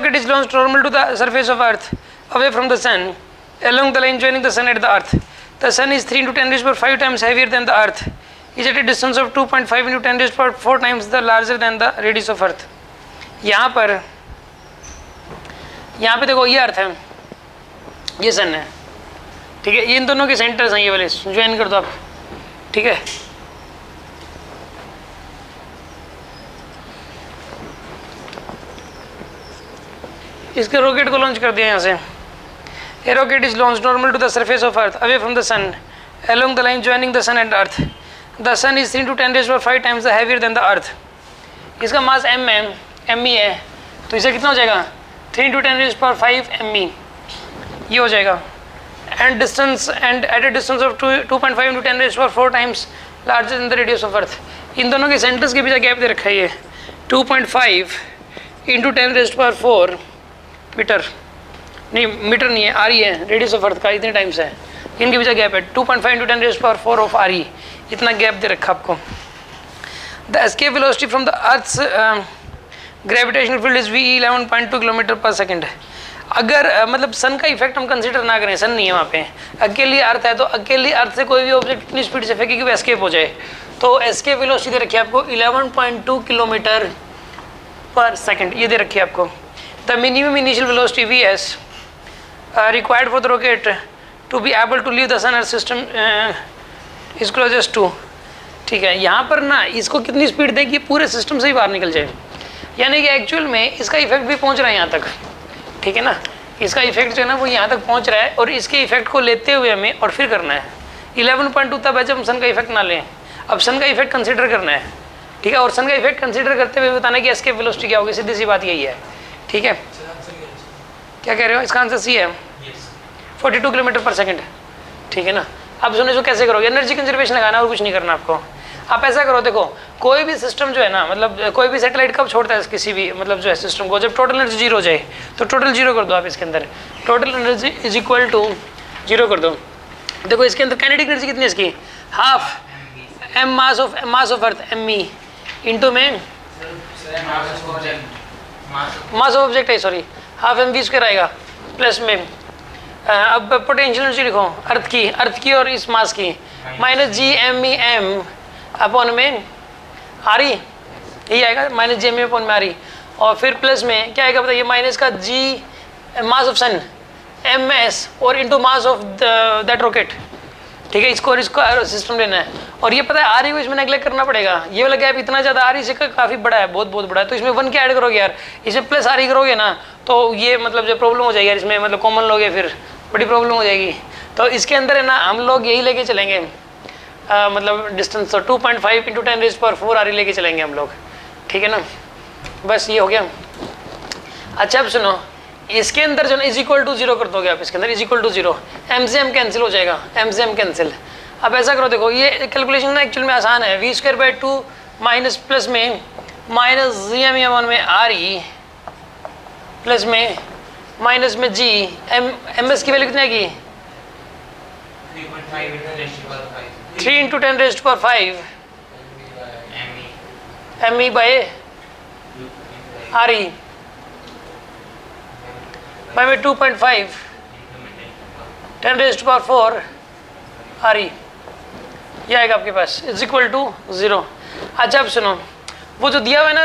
rocket is launched normal to the surface of Earth away from the sun along the line joining the sun at the Earth. The sun is 3 into 10 raised power 5 times heavier than the Earth. Is at a distance of 2.5 into 10 raised power 4 times the larger than the radius of Earth. यहाँ पे देखो ये अर्थ है, ये सन है, ठीक है, ये इन दोनों के सेंटर्स हैं, ये वाले ज्वाइन कर दो आप, ठीक है। इसके रॉकेट को लॉन्च कर दिया यहाँ से। A rocket is launched normal to the surface of Earth away from the sun along the line joining the sun and Earth. The sun is 3 into 10 raised power 5 times the heavier than the Earth. इसका मास m है, me है, तो इसे कितना हो जाएगा 3 into 10 raised power 5 me, ये हो जाएगा। And at a distance of 2.5 into 10 raised power 4 times larger than the radius of Earth. इन दोनों के सेंटर्स के बीच गैप दे रखा है, ये 2.5 into 10 raised power 4 मीटर, नहीं मीटर नहीं है, आर ई है, रेडियस ऑफ अर्थ का इतने टाइम्स है, इनके बीच गैप है 2.5 into 10 raised power 4 of R E, इतना गैप दे रखा आपको। The escape velocity from the earth's gravitational field is V 11.2 kilometre per second. अगर मतलब सन का इफेक्ट हम कंसिडर ना करें, सन नहीं है वहाँ पे, अकेली अर्थ है, तो अकेली अर्थ से कोई भी ऑब्जेक्ट इतनी स्पीड से फेंके कि वो एस्केप हो जाए, तो एस्केप वेलोसिटी दे रखी है आपको 11.2 किलोमीटर पर सेकेंड, ये दे रखी है आपको। The minimum initial velocity Vs required for the rocket to be able to leave the sun Earth system is closest to, ठीक है। यहाँ पर ना इसको कितनी स्पीड दें कि पूरे सिस्टम से ही बाहर निकल जाए, यानी कि एक्चुअल में इसका इफेक्ट भी पहुँच रहा है यहाँ तक, ठीक है ना, इसका इफेक्ट जो है ना वो यहाँ तक पहुँच रहा है, और इसके इफेक्ट को लेते हुए हमें और फिर करना है 11.2 तब है जब हम सन का इफेक्ट ना लें, अब सन का इफेक्ट कंसिडर करना है, ठीक है, और सन का इफेक्ट कंसिडर करते हुए बताना कि एस्केप वेलोसिटी क्या होगी, सीधी सी बात यही है, ठीक है। क्या कह रहे हो, इसका आंसर सी है 42 किलोमीटर पर सेकंड, ठीक है ना। अब सुनो, इसको कैसे करोगे, एनर्जी कंजर्वेशन लगाना और कुछ नहीं करना आपको। आप ऐसा करो, देखो कोई भी सिस्टम जो है ना, मतलब कोई भी सैटेलाइट कब छोड़ता है किसी भी मतलब जो है सिस्टम को, जब टोटल एनर्जी जीरो हो जाए, तो टोटल जीरो कर दो आप इसके अंदर, total energy is equal to zero कर दो। देखो इसके अंदर काइनेटिक एनर्जी कितनी है इसकी, half M mass of earth M E into में मास ऑफ ऑब्जेक्ट है, sorry half M V square आएगा प्लस में, अब पोटेंशियल एनर्जी लिखो अर्थ की और इस मास की minus G M E M upon में आर ई, यही आएगा minus G M E upon में आर ई, और फिर प्लस में क्या आएगा बताइए, माइनस का G mass of sun M S और into mass of that rocket, ठीक है। इसको सिस्टम लेना है, और ये पता है आर ई को इसमें नेगलेक्ट करना पड़ेगा, ये वाला गैप इतना ज़्यादा आर ई से काफ़ी बड़ा है, बहुत बड़ा है, तो इसमें 1 क्या ऐड करोगे यार, इसमें प्लस आर ई करोगे ना, तो ये मतलब जो प्रॉब्लम हो जाएगी यार, इसमें मतलब कॉमन लोगे फिर बड़ी प्रॉब्लम हो जाएगी। तो इसके अंदर है ना हम लोग यही लेके चलेंगे, मतलब डिस्टेंस तो 2.5 into 10 raised power 4 आर ई लेके चलेंगे हम लोग, ठीक है ना, बस ये हो गया। अच्छा अब सुनो, इसके अंदर जो ना इज इक्वल टू जीरो कर दोगे आप, इसके अंदर is equal to zero, M से एम कैंसिल हो जाएगा, एम से एम कैंसिल। अब ऐसा करो, देखो ये कैलकुलेशन ना एक्चुअल में आसान है, V square by 2 minus plus में माइनस जी एम एम में आर ई प्लस में माइनस में जी एम एस की वैल्यू कितनी आएगी 3 into 10 raised power 5 M E by R E by 2.5 10 raised power 4 R E, ये आएगा आपके पास इज इक्वल टू 0। अच्छा अब सुनो, वो जो दिया हुआ है ना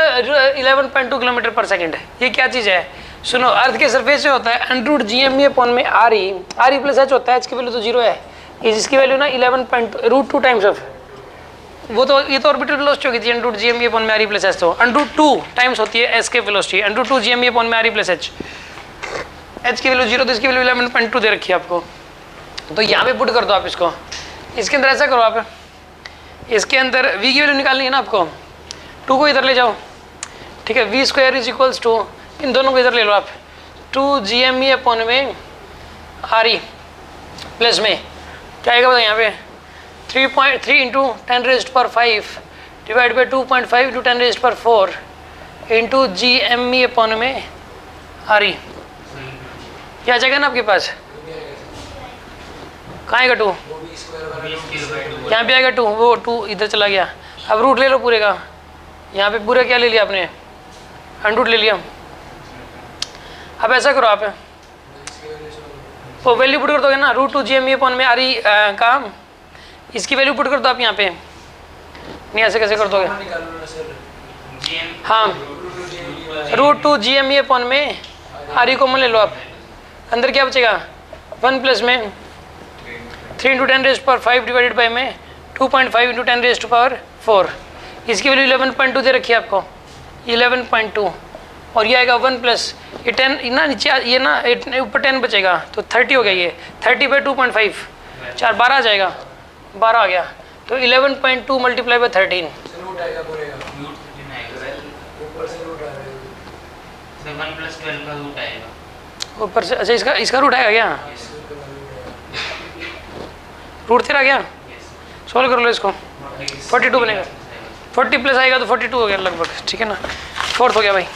11.2 किलोमीटर पर सेकेंड, ये क्या चीज़ है, सुनो अर्थ के सरफेस से होता है under G M E upon में आर ई प्लस एच होता है, एच की वैल्यू तो जीरो है, इसकी वैल्यू ना 11.2 टाइम्स ऑफ, वो तो ये तो ऑर्बिटल वेलोसिटी होगी थी under G M E upon में आर ई प्लस एच, तो अंडर 2 टाइम्स होती है escape velocity, under 2 G M E upon में R E plus H, H की वैल्यू जीरो, तो इसकी वैल्यू 11.2 दे रखी है आपको, तो यहाँ पे पुट कर दो आप इसको। इसके अंदर ऐसा करो आप, इसके अंदर v की वैल्यू निकालनी है ना आपको, 2 को इधर ले जाओ, ठीक है, V square is equals to, इन दोनों को इधर ले लो आप, 2 जी एम ई अपॉन में आर ई प्लस में क्या आएगा बताइए यहाँ पे 3.3 into 10 raised power 5 divide by 2.5 into 10 raised power 4 into G M E upon में आर ई, क्या आ जाएगा ना आपके पास, कहाँ आएगा 2, यहाँ पे आएगा 2, वो 2 इधर चला गया, अब रूट ले लो पूरे का, यहाँ पे पूरा क्या ले लिया आपने, अंडरूट ले लिया, अब ऐसा करो आप, वो वैल्यू पुट कर दोगे ना, √2 GME अपॉन में RE का इसकी वैल्यू पुट कर दो आप यहाँ पे। नहीं ऐसे कैसे कर दोगे? हाँ, √2 GME अपॉन में RE कॉमन ले लो आप, अंदर क्या बचेगा 1 प्लस में 3 × 10⁵ डिवाइडेड बाई में 2.5 × 10⁴। इसकी वैल्यू 11.2 दे रखी है आपको, 11.2, और ये आएगा 1 प्लस ये 10 ना नीचे ये ना ऊपर 10 बचेगा तो 30 हो गया, ये 30/2.5 4 12 आ जाएगा, 12 आ गया, तो 11.2 मल्टीप्लाई बाई 13 ऊपर से। अच्छा इसका रूट आएगा क्या? रूट 13 गया, सॉल्व कर लो इसको, 42 बनेगा, 40 प्लस आएगा तो 42 हो गया लगभग, ठीक है ना, 4th हो गया भाई।